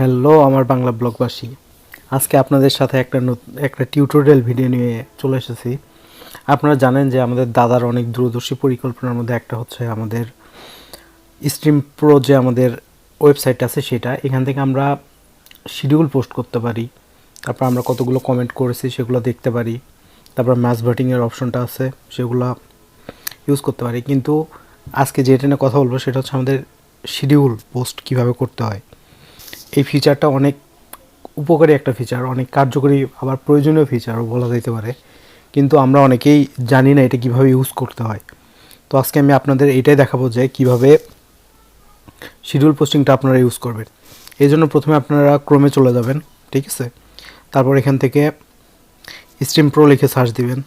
Hello আমার বাংলা ব্লগবাসী, আজকে আপনাদের সাথে একটা টিউটোরিয়াল ভিডিও নিয়ে চলে এসেছি। আপনারা জানেন যে আমাদের দাদার অনেক দূরদর্শী পরিকল্পনার মধ্যে একটা হচ্ছে আমাদের স্টিমপ্রো যে আমাদের ওয়েবসাইট আছে সেটা। এখান থেকে আমরা শিডিউল পোস্ট করতে পারি, তারপর আমরা কতগুলো কমেন্ট করেছি সেগুলো দেখতে পারি, তারপর ম্যাচ ভোটিংয়ের অপশনটা আছে সেগুলো ইউজ করতে পারি। কিন্তু আজকে যেটা নিয়ে কথা বলবো সেটা হচ্ছে আমাদের শিডিউল পোস্ট কিভাবে করতে হয়। এই ফিচারটা অনেক উপকারী একটা ফিচার, অনেক কার্যকরী আবার প্রয়োজনীয় ফিচারও বলা যেতে পারে, কিন্তু আমরা অনেকেই জানি না এটা কিভাবে ইউজ করতে হয়। তো আজকে আমি আপনাদের এটাই দেখাবো যে কিভাবে শিডিউল পোস্টিংটা আপনারা ইউজ করবেন। এই জন্য প্রথমে আপনারা ক্রোমে চলে যাবেন, ঠিক আছে। তারপর এখান থেকে স্টিমপ্রো লিখে সার্চ দিবেন।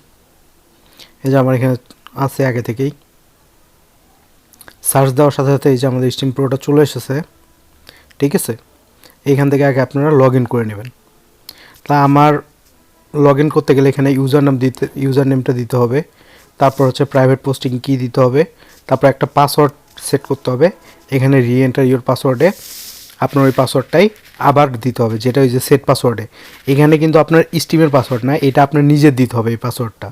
এই যে আমার এখানে আছে আগে থেকেই, সার্চ দেওয়ার সাথে সাথে এই যে আমাদের স্টিমপ্রোটা চলে এসেছে, ঠিক আছে। এইখান থেকে আগে আপনারা লগ ইন করে নেবেন। তা আমার লগ ইন করতে গেলে এখানে ইউজার নেমটা দিতে হবে, তারপর হচ্ছে প্রাইভেট পোস্টিং কি দিতে হবে, তারপর একটা পাসওয়ার্ড সেট করতে হবে। এখানে রিএন্টার ইউর পাসওয়ার্ডে আপনার ওই পাসওয়ার্ডটাই আবার দিতে হবে, যেটা ওই যে সেট পাসওয়ার্ডে। এখানে কিন্তু আপনার স্টিমের পাসওয়ার্ড না, এটা আপনার নিজের দিতে হবে এই পাসওয়ার্ডটা।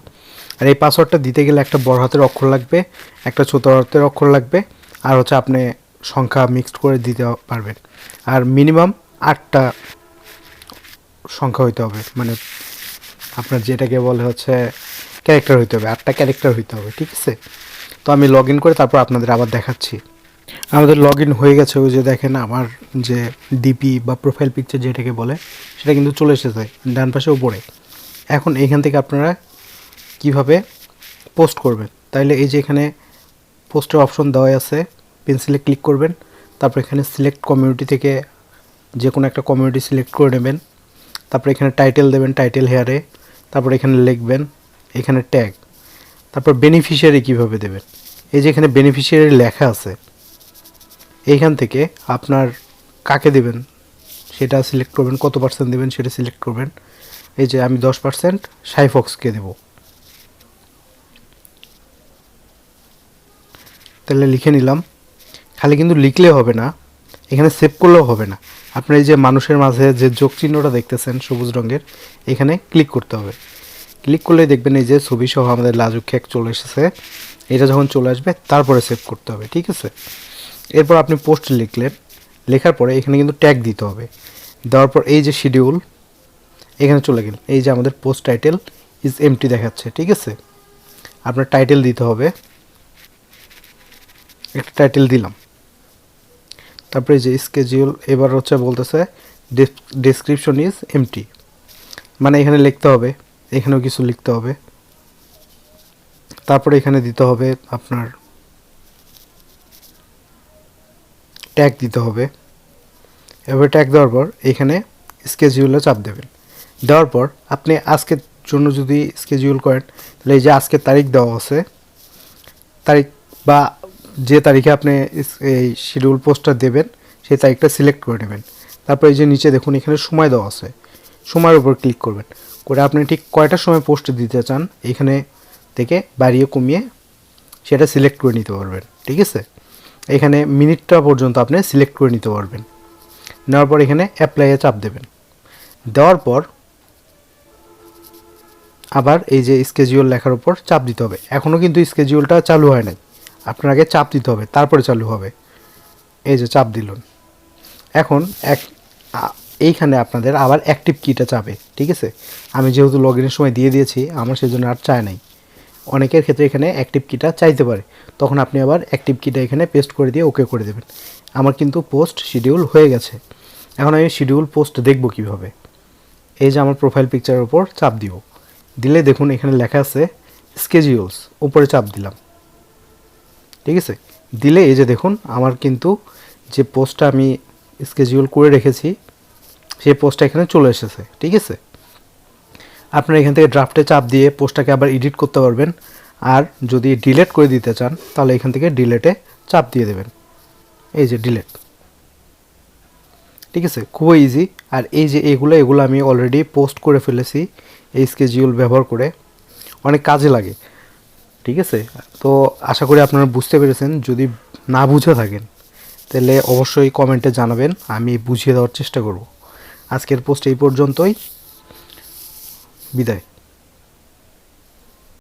আর এই পাসওয়ার্ডটা দিতে গেলে একটা বড় হাতের অক্ষর লাগবে, একটা ছোট হাতের অক্ষর লাগবে, আর হচ্ছে আপনি সংখ্যা মিক্সড করে দিতে পারবেন। আর মিনিমাম 8টা সংখ্যা হইতে হবে, মানে আপনার যেটাকে বলে হচ্ছে ক্যারেক্টার হইতে হবে, 8টা ক্যারেক্টার হইতে হবে, ঠিক আছে। তো আমি লগ ইন করে তারপর আপনাদের আবার দেখাচ্ছি। আমাদের লগ ইন হয়ে গেছে। ওই যে দেখেন আমার যে ডিপি বা প্রোফাইল পিকচার যেটাকে বলে সেটা কিন্তু চলে এসেছে ডান পাশে উপরে। এখন এইখান থেকে আপনারা কিভাবে পোস্ট করবেন, তাইলে এই যে এখানে পোস্টের অপশন দেওয়া আছে, পেন্সিলে ক্লিক করবেন, তারপর এখানে সিলেক্ট কমিউনিটি থেকে যে কোনো একটা কমিউনিটি সিলেক্ট করে নেবেন। তারপর এখানে টাইটেল দেবেন, টাইটেল হেয়ারে, তারপর এখানে লিখবেন, এখানে ট্যাগ, তারপর বেনিফিশিয়ারি কিভাবে দেবেন। এই যে এখানে বেনিফিশিয়ারি লেখা আছে, এইখান থেকে আপনার কাকে দেবেন সেটা সিলেক্ট করবেন, কত পার্সেন্ট দেবেন সেটা সিলেক্ট করবেন। এই যে আমি 10% সাইফক্সকে দেব, তাহলে লিখে নিলাম। খালি কিন্তু লিখলে হবে না, এখানে সেভ করলেও হবে না। আপনার এই যে মানুষের মাঝে যে যোগ চিহ্নটা দেখতেছেন সবুজ রঙের, এখানে ক্লিক করতে হবে। ক্লিক করলে দেখবেন এই যে ছবি সহ আমাদের লাজুক কেক চলে এসেছে। এটা যখন চলে আসবে তারপরে সেভ করতে হবে, ঠিক আছে। এরপর আপনি পোস্ট লিখলেন, লেখার পরে এখানে কিন্তু ট্যাগ দিতে হবে। দেওয়ার পর এই যে শিডিউল এখানে চলে গেল, এই যে আমাদের পোস্ট টাইটেল ইজ এমটি দেখাচ্ছে, ঠিক আছে। আপনার টাইটেল দিতে হবে, একটা টাইটেল দিলাম। তারপরে যে স্কেডিউল এবার হচ্ছে বলতেছে ডেসক্রিপশন ইজ এমটি, মানে এখানে লিখতে হবে, এখানেও কিছু লিখতে হবে। তারপরে এখানে দিতে হবে আপনার ট্যাগ দিতে হবে। এবার ট্যাগ দেওয়ার পর এখানে স্কেডিউলে চাপ দেবেন। দেওয়ার পর আপনি আজকের জন্য যদি স্কেডিউল করেন, তাহলে এই যে আজকের তারিখ দেওয়া আছে, তারিখ বা যে তারিখে আপনি এই শিডিউল পোস্টটা দেবেন সেই তারিখটা সিলেক্ট করে নেবেন। তারপর এই যে নিচে দেখুন এখানে সময় দেওয়া আছে, সময়ের উপর ক্লিক করবেন, করে আপনি ঠিক কয়টার সময় পোস্ট দিতে চান এখানে থেকে বাড়িয়ে কমিয়ে সেটা সিলেক্ট করে নিতে পারবেন, ঠিক আছে। এখানে মিনিটটা পর্যন্ত আপনি সিলেক্ট করে নিতে পারবেন। নেওয়ার পর এখানে অ্যাপ্লাইয়ে চাপ দেবেন। দেওয়ার পর আবার এই যে স্কেডিউল লেখার উপর চাপ দিতে হবে। এখনও কিন্তু স্কেডিউলটা চালু হয় নাই, আপনার আগে চাপ দিতে হবে তারপরে চালু হবে। এই যে চাপ দিলেন, এখন এইখানে আপনাদের আবার অ্যাক্টিভ কিটা চাবে, ঠিক আছে। আমি যেহেতু লগ ইনের সময় দিয়ে দিয়েছি আমার সেজন্য আর চায় নাই। অনেকের ক্ষেত্রে এখানে অ্যাক্টিভ কিটা চাইতে পারে, তখন আপনি আবার অ্যাক্টিভ কিটা এখানে পেস্ট করে দিয়ে ওকে করে দেবেন। আমার কিন্তু পোস্ট শিডিউল হয়ে গেছে। এখন আমি শিডিউল পোস্ট দেখব কিভাবে। এই যে আমার প্রোফাইল পিকচারের উপর চাপ দিব, দিলে দেখুন এখানে লেখা আছে স্কেডিউলস, উপরে চাপ দিলাম, ঠিক আছে। দিলে এই যে দেখুন আমার কিন্তু যে পোস্টটা আমি স্কেডিউল করে রেখেছি সেই পোস্টটা এখানে চলে এসেছে, ঠিক আছে। আপনারা এখান থেকে ড্রাফটে চাপ দিয়ে পোস্টটাকে আবার এডিট করতে পারবেন। আর যদি ডিলিট করে দিতে চান তাহলে এখান থেকে ডিলেটে চাপ দিয়ে দেবেন, এই যে ডিলেট, ঠিক আছে। খুবই ইজি। আর এই যে এগুলো আমি অলরেডি পোস্ট করে ফেলেছি এই স্কেডিউল ব্যবহার করে, অনেক কাজে লাগে, ঠিক আছে। তো আশা করি আপনারা বুঝতে পেরেছেন। যদি না বুঝে থাকেন তাহলে অবশ্যই কমেন্টে জানাবেন, আমি বুঝিয়ে দেওয়ার চেষ্টা করব। আজকের পোস্ট এই পর্যন্তই, বিদায়।